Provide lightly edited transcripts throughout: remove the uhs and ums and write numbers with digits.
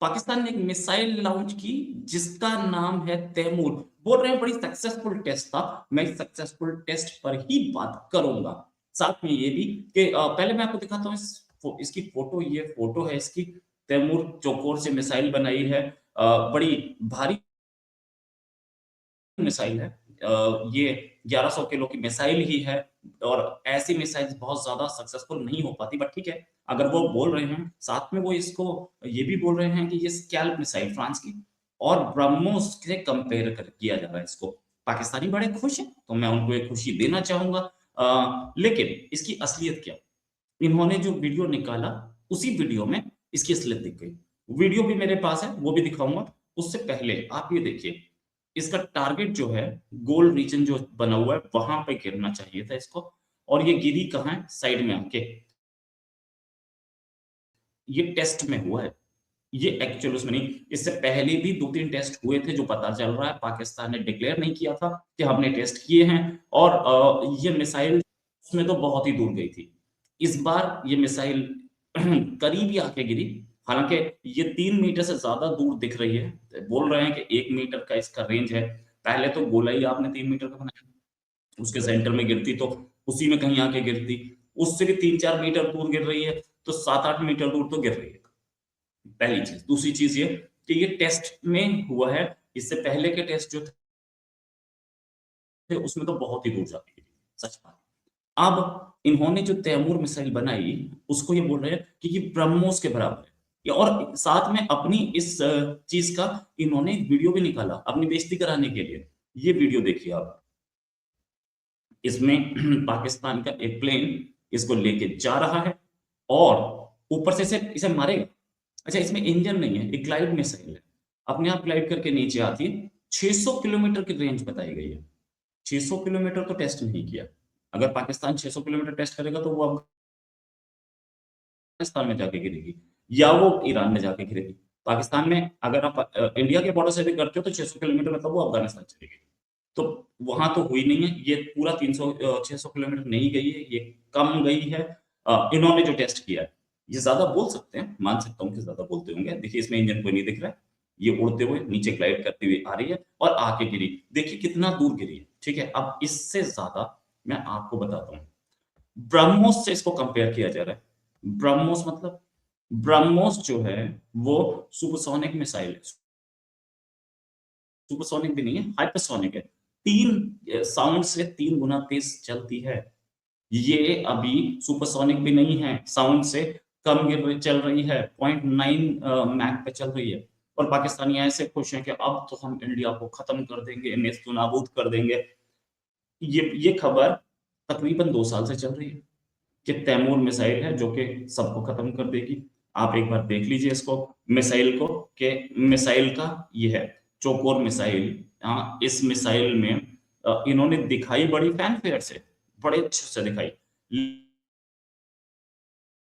पाकिस्तान ने एक missile launch की जिसका नाम है तैमूर। बोल रहे हैं बड़ी सक्सेसफुल टेस्ट था। मैं इस सक्सेसफुल टेस्ट पर ही बात करूंगा। साथ में ये भी कि पहले मैं आपको दिखाता हूँ इसकी फोटो। ये फोटो है इसकी। तैमूर चौकोर से मिसाइल बनाई है। बड़ी भारी मिसाइल है। ये 1100 किलो की मिसाइल ही है। और ऐसी मिसाइल बहुत ज्यादा सक्सेसफुल नहीं हो पाती, बट ठीक है। अगर वो बोल रहे हैं, साथ में वो इसको ये भी बोल रहे हैं कि ये स्कैल्प मिसाइल फ्रांस की और ब्रह्मोस से कंपेयर कर किया जा रहा है इसको। पाकिस्तानी बड़े खुश हैं, तो मैं उनको एक खुशी देना चाहूंगा। लेकिन इसकी असलियत क्या? इन्होंने जो वीडियो निकाला, उसी वीडियो में इसकी असलियत दिख गई। वीडियो भी मेरे पास है, वो भी दिखाऊंगा। उससे पहले आप ये देखिए, इसका टारगेट जो है, गोल रीजन जो बना हुआ है, वहां पे गिरना चाहिए था इसको। और ये गिरी कहाँ है? साइड में आके। ये टेस्ट में हुआ है, ये एक्चुअल उसमें नहीं। इससे पहले भी 2-3 टेस्ट हुए थे, जो पता चल रहा है पाकिस्तान ने डिक्लेयर नहीं किया था कि हमने टेस्ट किए हैं। और ये मिसाइल उसमें तो बहुत ही दूर गई थी। इस बार ये मिसाइल करीब ही आके गिरी। हालांकि ये 3 मीटर से ज्यादा दूर दिख रही है। बोल रहे हैं कि 1 मीटर का इसका रेंज है। पहले तो गोला ही आपने 3 मीटर का बनाया, उसके सेंटर में गिरती तो उसी में कहीं आके गिरती। उससे भी 3-4 मीटर दूर गिर रही है, तो 7-8 मीटर दूर तो गिर रही है। पहली चीज। दूसरी चीज ये कि ये टेस्ट में हुआ है। इससे पहले के टेस्ट जो थे उसमें तो बहुत ही दूर जाके गिरी, सच बात। अब इन्होंने जो तैमूर मिसाइल बनाई, उसको ये बोल रहे हैं कि ये ब्रह्मोस के बराबर है। और साथ में अपनी इस चीज का इन्होंने वीडियो भी निकाला अपनी बेइज्जती कराने के लिए। ये वीडियो देखिए आप। इसमें पाकिस्तान का एक प्लेन इसको लेके जा रहा है और ऊपर से इसे इसे मारेगा। अच्छा, इसमें इंजन नहीं है, एक ग्लाइड मिसाइल है। अपने आप ग्लाइड करके नीचे आती है। 600 किलोमीटर की रेंज बताई गई है। 600 किलोमीटर तो टेस्ट नहीं किया। अगर पाकिस्तान 600 किलोमीटर टेस्ट करेगा तो वो अफगानिस्तान में जाके गिरेगी, या वो ईरान में जाके गिरेगी। पाकिस्तान में अगर आप इंडिया के बॉर्डर से भी करते हो तो 600 किलोमीटर मतलब वो अफगानिस्तान चलेगी। तो वहां तो हुई नहीं है। ये पूरा 300 600 किलोमीटर नहीं गई है, ये कम गई है। इन्होंने जो टेस्ट किया है, ये ज्यादा बोल सकते हैं, मान सकता हूँ कि ज्यादा बोलते होंगे। देखिए, इसमें इंजन कोई नहीं दिख रहा है। ये उड़ते हुए नीचे ग्लाइड करती हुई आ रही है और आके गिरी। देखिए कितना दूर गिरी है। ठीक है, अब इससे ज्यादा मैं आपको बताता हूँ। ब्रह्मोस से इसको कंपेयर किया जा रहा है। ब्रह्मोस मतलब, ब्रह्मोस जो है वो सुपरसोनिक मिसाइल है। सुपरसोनिक भी नहीं है, हाइपरसोनिक है। 3 साउंड से 3 गुना तेज चलती है। ये अभी सुपरसोनिक भी नहीं है, साउंड से कम चल रही है। 0.9 मैक पे चल रही है। और पाकिस्तानी ऐसे खुश हैं कि अब तो हम इंडिया को खत्म कर देंगे, नेस्तु नाबूद कर देंगे। ये खबर तकरीबन 2 साल से चल रही है कि तैमूर मिसाइल है जो कि सबको खत्म कर देगी। आप एक बार देख लीजिए इसको, मिसाइल को, कि मिसाइल का ये है चौकोर मिसाइल। हाँ, इस मिसाइल में इन्होंने दिखाई बड़ी फैनफेयर से, बड़े अच्छे से दिखाई।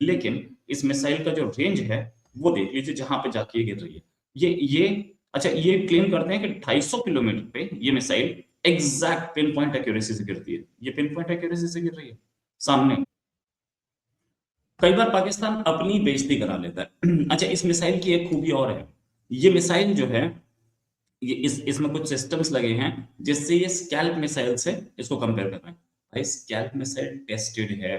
लेकिन इस मिसाइल का जो रेंज है, वो देख लीजिए जहां पे जाके ये गिर रही है। ये अच्छा, ये क्लेम करते हैं कि 250 किलोमीटर पे ये missile exact pin point accuracy से गिरती है। ये पिन पॉइंट एक्यूरेसी से गिर रही है सामने। कई बार पाकिस्तान अपनी बेइज्जती करा लेता है। अच्छा, इस मिसाइल की एक खूबी और है। ये मिसाइल जो है, ये इसमें कुछ सिस्टम्स लगे हैं जिससे ये स्कैल्प मिसाइल से इसको कंपेयर कर रहे हैं। भाई, स्कैल्प मिसाइल टेस्टेड है,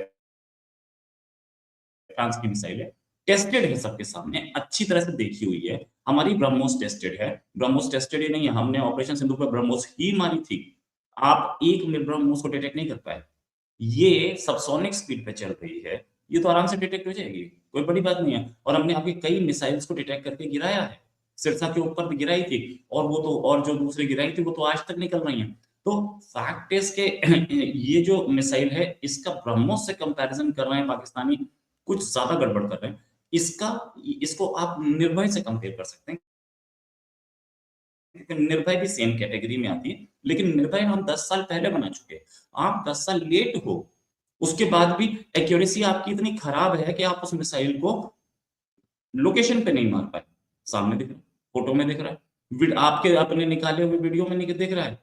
फ्रांस की मिसाइल है, टेस्टेड है, सबके सामने अच्छी तरह से देखी हुई है। हमारी ब्रह्मोस टेस्टेड है। ब्रह्मोस टेस्टेड ही नहीं है, हमने ऑपरेशन सिंदूर पर ब्रह्मोस ही मारी थी। आप एक में ब्रह्मोस को डिटेक्ट नहीं कर पाए। ये सबसोनिक स्पीड पे चल रही है, ये तो आराम से डिटेक्ट हो जाएगी, कोई बड़ी बात नहीं है। और हमने आपके कई मिसाइल्स को डिटेक्ट करके गिराया है। सिरसा के ऊपर भी गिराई थी, और वो तो, और जो दूसरी गिराई थी वो तो आज तक निकल रही हैं। तो फैक्ट इज के ये जो मिसाइल है, इसका ब्रह्मोस से कंपैरिजन कर रहे हैं पाकिस्तानी, कुछ ज्यादा गड़बड़ कर रहे हैं। इसका इसको आप निर्भय से कंपेयर कर सकते हैं। निर्भय भी सेम कैटेगरी में आती है, लेकिन निर्भय हम 10 साल पहले बना चुके हैं। आप 10 साल लेट हो, उसके बाद भी एक्यूरेसी आपकी इतनी खराब है कि आप उस मिसाइल को लोकेशन पे नहीं मार पाए। सामने दिख रहा है, फोटो में दिख रहा है, आपके अपने निकाले हुए वीडियो में दिख रहा है।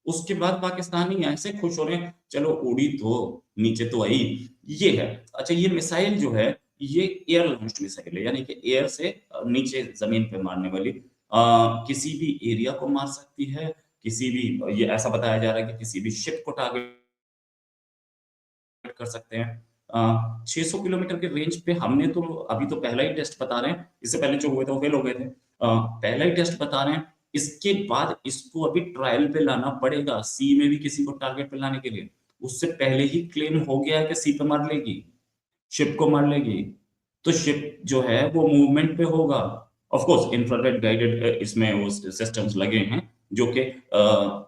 उसके बाद पाकिस्तानी ऐसे खुश हो रहे हैं, चलो उड़ी तो नीचे तो आई। ये है। अच्छा, ये मिसाइल जो है, ये एयर लॉन्च्ड मिसाइल है, यानी कि एयर से नीचे ज़मीन पे मारने वाली किसी भी एरिया को मार सकती है, किसी भी ये ऐसा बताया जा रहा है कि किसी भी शिप को टारगेट कर सकते हैं। 600 किलोमीटर के रेंज पे हमने तो अभी तो पहला ही टेस्ट बता रहे हैं, इससे पहले जो हुए थे वो फेल हो गए थे। पहला ही टेस्ट बता रहे हैं, इसके बाद इसको अभी ट्रायल पे लाना पड़ेगा, सी में भी किसी को टारगेट पे लाने के लिए। उससे पहले ही क्लेम हो गया है कि सी पे मार लेगी, शिप को मार लेगी। तो शिप जो है वो मूवमेंट पे होगा। ऑफ कोर्स इंफ्रारेड गाइडेड इसमें वो सिस्टम्स लगे हैं जो कि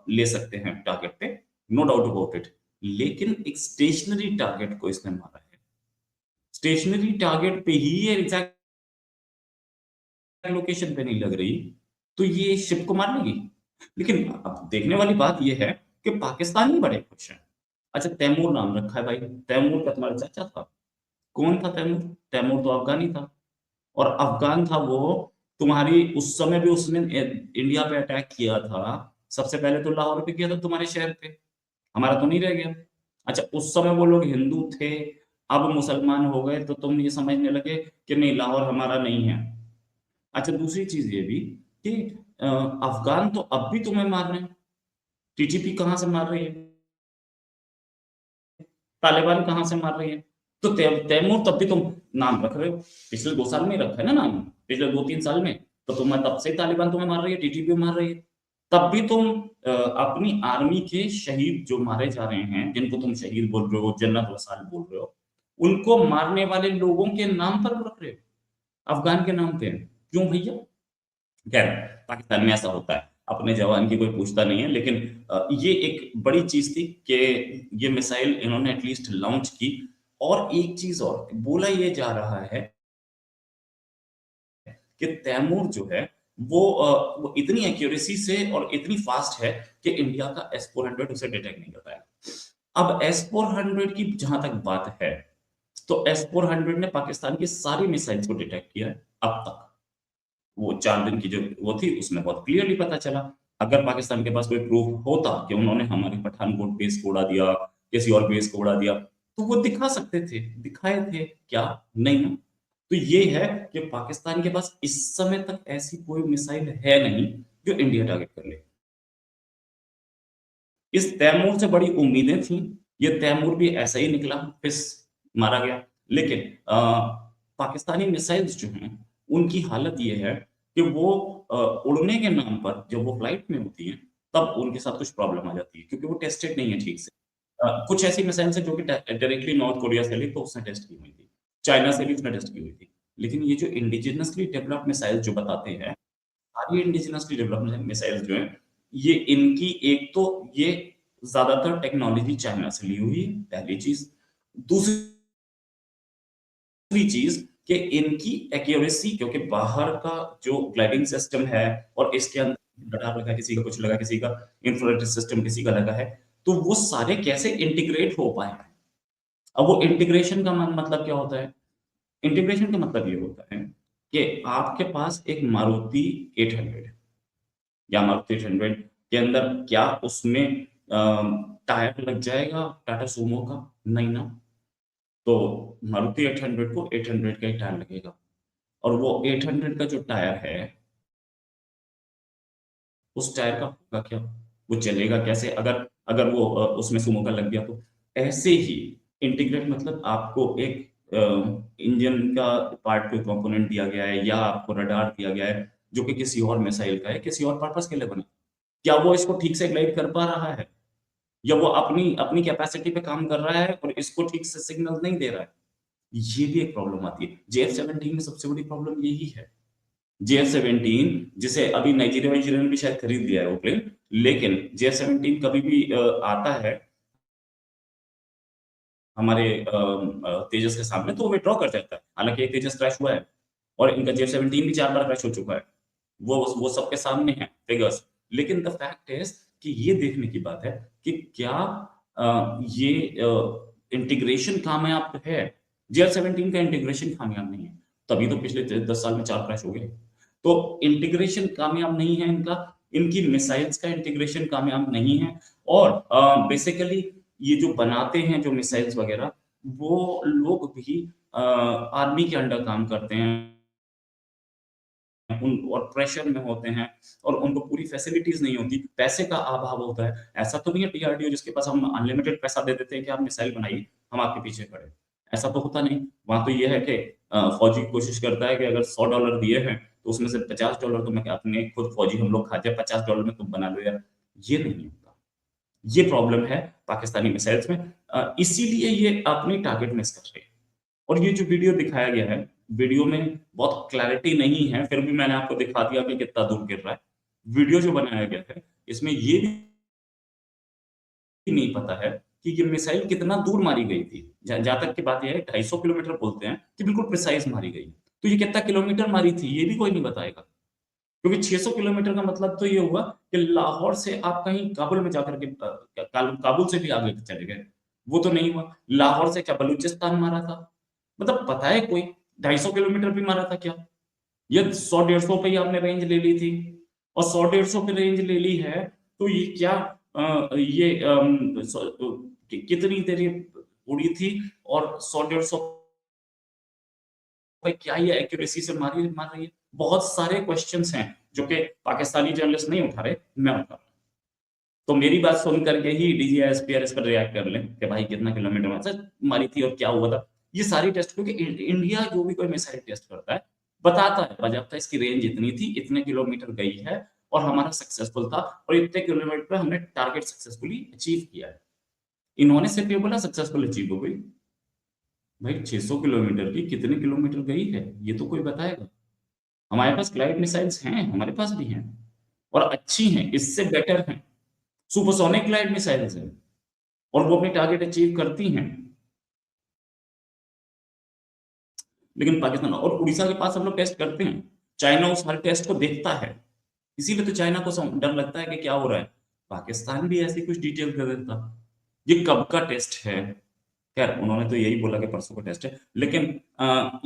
ले सकते हैं टारगेट पे, नो डाउट अबाउट इट। लेकिन एक स्टेशनरी टारगेट को इसने मारा है। स्टेशनरी टारगेट पे ही ये एग्जैक्ट लोकेशन पे नहीं लग रही, तो ये शिप को मार लेगी। लेकिन अब देखने वाली बात ये है कि पाकिस्तानी बड़े खुश हैं। अच्छा, तैमूर नाम रखा है भाई, तैमूर का तुम्हारा चाचा था। कौन था तैमूर? तैमूर तो अफ़गानी था और अफ़गान था वो, तुम्हारी उस समय भी उसने इंडिया पे अटैक किया था। सबसे पहले तो लाहौर पे किया था, तुम्हारे शहर पे। हमारा तो नहीं रह गया। अच्छा, उस समय वो लोग हिंदू थे, अब मुसलमान हो गए तो तुम ये समझने लगे कि नहीं लाहौर हमारा नहीं है। अच्छा, दूसरी चीज़ ये भी कि अफ़गान तो अब भी तुम्हें मार रहे हैं। टीटीपी कहाँ से मार रही है? तालिबान कहाँ से मार रही है? तो तैमूर तब भी तुम नाम रख रहे हो। पिछले 2 साल में ही रखा है ना नाम, पिछले 2-3 साल में। तो तुम्हें तब से ही तालिबान तुम्हें मार रही है, टीटीपी मार रही है। तब भी तुम अपनी आर्मी के शहीद जो मारे जा रहे हैं, जिनको तुम शहीद बोल रहे हो, जन्नत वसाल बोल रहे हो, उनको मारने वाले लोगों के नाम पर रख रहे हो, अफ़गान के नाम पे। क्यों भैया? खैर, पाकिस्तान में ऐसा होता है। अपने जवान की कोई पूछता नहीं है, लेकिन ये एक बड़ी चीज़ थी कि ये मिसाइल इन्होंने एटलीस्ट लॉन्च की। और एक चीज़ और, बोला ये जा रहा है कि तैमूर जो है वो इतनी एक्यूरेसी से और इतनी फ़ास्ट है कि इंडिया का एस-400 उसे डिटेक्ट नहीं कर पाया। अब एस-400 की जहाँ तक बात है, तो एस-400 ने पाकिस्तान की सारी मिसाइल्स को डिटेक्ट किया है अब तक। वो 4 दिन की जो वो थी उसमें बहुत क्लियरली पता चला। अगर पाकिस्तान के पास कोई प्रूफ होता कि उन्होंने हमारे पठानकोट बेस को उड़ा दिया, किसी और बेस को उड़ा दिया, तो वो दिखा सकते थे, दिखाए थे, क्या? नहीं ना। तो ये है कि पाकिस्तान के पास इस समय तक ऐसी कोई मिसाइल है नहीं, जो इंडिया टारगेट कर ले। इस तैमूर से बड़ी उम्मीदें थी, ये तैमूर भी ऐसा ही निकला, फिस मारा गया। लेकिन पाकिस्तानी मिसाइल्स जो हैं, उनकी हालत ये है कि वो उड़ने के नाम पर जब वो फ्लाइट में होती हैं, तब उनके साथ कुछ प्रॉब्लम आ जाती है, क्योंकि वो टेस्टेड नहीं है ठीक से। कुछ ऐसी मिसाइल्स हैं जो कि डायरेक्टली नॉर्थ कोरिया से ली, तो उसने टेस्ट की हुई थी। चाइना से भी उसने टेस्ट की हुई थी। लेकिन ये जो इंडिजिनसली डेवलप्ड मिसाइल जो बताते हैं, सारी इंडिजिनसली डेवलप्ड मिसाइल्स जो हैं, ये इनकी एक तो ये ज़्यादातर टेक्नोलॉजी चाइना से ली हुई है, पहली चीज़। दूसरी चीज़ कि इनकी एक्यूरेसी, क्योंकि बाहर का जो ग्लाइडिंग सिस्टम है और इसके अंदर रडार लगा है, किसी का कुछ लगा, किसी का इंफ्रारेड सिस्टम किसी का लगा है, तो वो सारे कैसे इंटीग्रेट हो पाएँ? अब वो इंटीग्रेशन का मतलब क्या होता है? इंटीग्रेशन का मतलब ये होता है कि आपके पास एक मारुति 800 या मारुति 800 के अंदर क्या उसमें टायर लग जाएगा टाटा सूमो का? नहीं ना। तो मारुति 800 को 800 का ही टायर लगेगा और वो 800 का जो टायर है, उस टायर का होगा क्या? वो चलेगा कैसे अगर अगर वो उसमें सूमो का लग गया तो? ऐसे ही इंटीग्रेट मतलब आपको एक इंजन का पार्ट कोई कंपोनेंट दिया गया है या आपको रडार दिया गया है, जो कि किसी और मिसाइल का है, किसी और पर्पज़ के लिए बना है। क्या वो इसको ठीक से ग्लाइड कर पा रहा है? या वो अपनी अपनी कैपेसिटी पे काम कर रहा है और इसको ठीक से सिग्नल नहीं दे रहा है? ये भी एक प्रॉब्लम आती है। जेएफ-17 में सबसे बड़ी प्रॉब्लम यही है। जेएफ-17 जिसे अभी नाइजीरिया-वाइजीरिया ने भी शायद खरीद लिया है वो प्लेन, लेकिन जेएफ-17 कभी भी आता है हमारे तेजस के सामने तो वो विथड्रॉ कर जाता है। हालाँकि एक तेजस क्रैश हुआ है और इनका जेएफ-17 भी 4 बार क्रैश हो चुका है। वो सबके सामने है फिगर्स। लेकिन द फैक्ट इज़ कि ये देखने की बात है कि क्या ये इंटीग्रेशन कामयाब है? जेएफ-17 का इंटीग्रेशन कामयाब नहीं है। तभी तो पिछले 10 साल में 4 क्रैश हो गए। तो इंटीग्रेशन कामयाब नहीं है इनका, इनकी मिसाइल्स का इंटीग्रेशन कामयाब नहीं है और बेसिकली ये जो बनाते हैं जो मिसाइल्स वगैरह, वो लोग भी आर्मी के अंडर काम करते हैं, उन और प्रेशर में होते हैं और उनको पूरी फैसिलिटीज़ नहीं होती, पैसे का अभाव होता है। ऐसा तो नहीं है डीआरडीओ जिसके पास हम अनलिमिटेड पैसा दे देते हैं कि आप मिसाइल बनाइए, हम आपके पीछे खड़े हैं। ऐसा तो होता नहीं। वहाँ तो ये है कि फौजी कोशिश करता है कि अगर $100 दिए हैं, तो उसमें से $50 तो मैं अपने खुद फौजी हम लोग खाते हैं, $50 में तुम बना लो यार। ये नहीं होता। ये प्रॉब्लम है पाकिस्तानी मिसाइल्स में। इसीलिए ये अपनी टारगेट मिस कर रही है। और ये जो वीडियो दिखाया गया है, वीडियो में बहुत क्लैरिटी नहीं है, फिर भी मैंने आपको दिखा दिया कि कितना दूर गिर रहा है। वीडियो जो बनाया गया है, इसमें ये भी नहीं पता है कि ये मिसाइल कितना दूर मारी गई थी। जहाँ तक की बात ये है 250 किलोमीटर बोलते हैं कि बिल्कुल प्रिसाइज़ मारी गई। तो ये कितना किलोमीटर मारी थी, ये भी कोई नहीं बताएगा। क्योंकि 600 किलोमीटर का मतलब तो ये हुआ कि लाहौर से आप कहीं काबुल में जाकर के काबुल से भी आगे चले गए। वो तो नहीं हुआ। लाहौर से क्या बलूचिस्तान मारा था? मतलब पता है कोई 250 किलोमीटर भी मारा था क्या? ये 100 150 पे ही आपने रेंज ले ली थी और 100 150 पे रेंज ले ली है, तो ये क्या ये कितनी देर ये उड़ी थी और 100 150 पे क्या ये एक्यूरेसी से मार रही है? बहुत सारे क्वेश्चन्स हैं, जो कि पाकिस्तानी जर्नलिस्ट नहीं उठा रहे, मैं उठा रहा हूँ। तो मेरी बात सुन कर के ही डीजीआईएसपीआर इस पर रिएक्ट कर लें कि भाई कितना किलोमीटर मारी थी और क्या हुआ था। ये सारी टेस्ट क्योंकि इंडिया जो भी कोई मिसाइल टेस्ट करता है, बताता है बाज़ाब्ता इसकी रेंज इतनी थी, इतने किलोमीटर गई है और हमारा सक्सेसफुल था और इतने किलोमीटर पे हमने टारगेट सक्सेसफुली अचीव किया है। इन्होंने सिर्फ ये बोला सक्सेसफुल अचीव हो गई। भाई 600 किलोमीटर की कितने किलोमीटर गई है, ये तो कोई बताएगा। हमारे पास ग्लाइड मिसाइल्स हैं, हमारे पास भी हैं और अच्छी हैं, इससे बेटर हैं। सुपरसोनिक ग्लाइड मिसाइल्स हैं और वो अपनी टारगेट अचीव करती हैं। लेकिन पाकिस्तान और उड़ीसा के पास हम लोग टेस्ट करते हैं। चाइना उस हर टेस्ट को देखता है। इसीलिए तो चाइना को डर लगता है कि क्या हो रहा है। पाकिस्तान भी ऐसी कुछ डिटेल कर देता। ये कब का टेस्ट है? खैर उन्होंने तो यही बोला कि परसों का टेस्ट है। लेकिन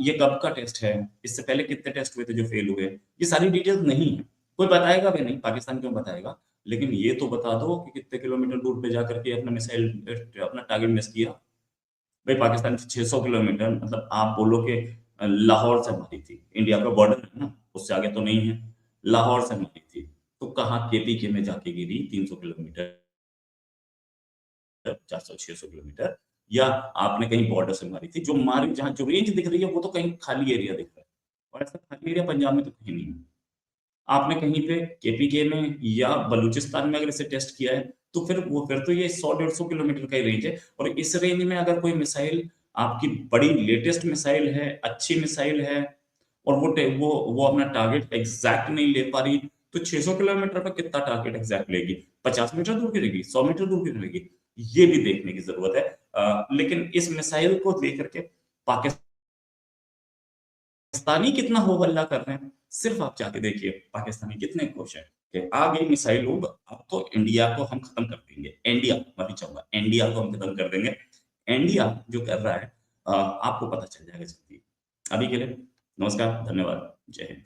ये कब का टेस्ट है? इससे पहले कितने टेस्ट हुए थे जो फेल हुए? ये सारी डिटेल्स नहीं है। कोई बताएगा भी नहीं, पाकिस्तान क्यों बताएगा? लेकिन ये तो बता दो कि कितने किलोमीटर दूर पे जाकर के अपना मिसाइल अपना टारगेट मिस किया। भाई पाकिस्तान से 600 किलोमीटर मतलब आप बोलो कि लाहौर से मारी थी। इंडिया का बॉर्डर है ना, उससे आगे तो नहीं है। लाहौर से मारी थी। तो कहाँ केपीके में जाके गिरी 300 किलोमीटर, 400-600 किलोमीटर या आपने कहीं बॉर्डर से मारी थी। जो मारी जहाँ जो रेंज दिख रही है वो तो कहीं खाली एरिया दिख रहा है और ऐसा खाली एरिया पंजाब में तो कहीं नहीं है। आपने कहीं पे केपीके में या बलूचिस्तान में अगर इसे टेस्ट किया है, तो फिर तो ये 100 150 किलोमीटर का ही रेंज है और इस रेंज में अगर कोई मिसाइल आपकी बड़ी लेटेस्ट मिसाइल है, अच्छी मिसाइल है और वो अपना टारगेट एग्ज़ैक्ट नहीं ले पा रही, तो 600 किलोमीटर पे कितना टारगेट एग्ज़ैक्ट लेगी? 50 मीटर दूर गिरेगी, 100 मीटर दूर गिरेगी? ये भी देखने की ज़रूरत है। लेकिन इस मिसाइल को लेकर के पाकिस्तान पाकिस्तानी कितना हो हल्ला कर रहे हैं, सिर्फ आप जाके देखिए पाकिस्तानी कितने खुश हैं कि आ गई मिसाइल अब तो इंडिया को हम खत्म कर देंगे। इंडिया मैं भी चाहूँगा इंडिया को हम खत्म कर देंगे। इंडिया जो कर रहा है आपको पता चल जाएगा जल्दी। अभी के लिए नमस्कार, धन्यवाद, जय हिंद।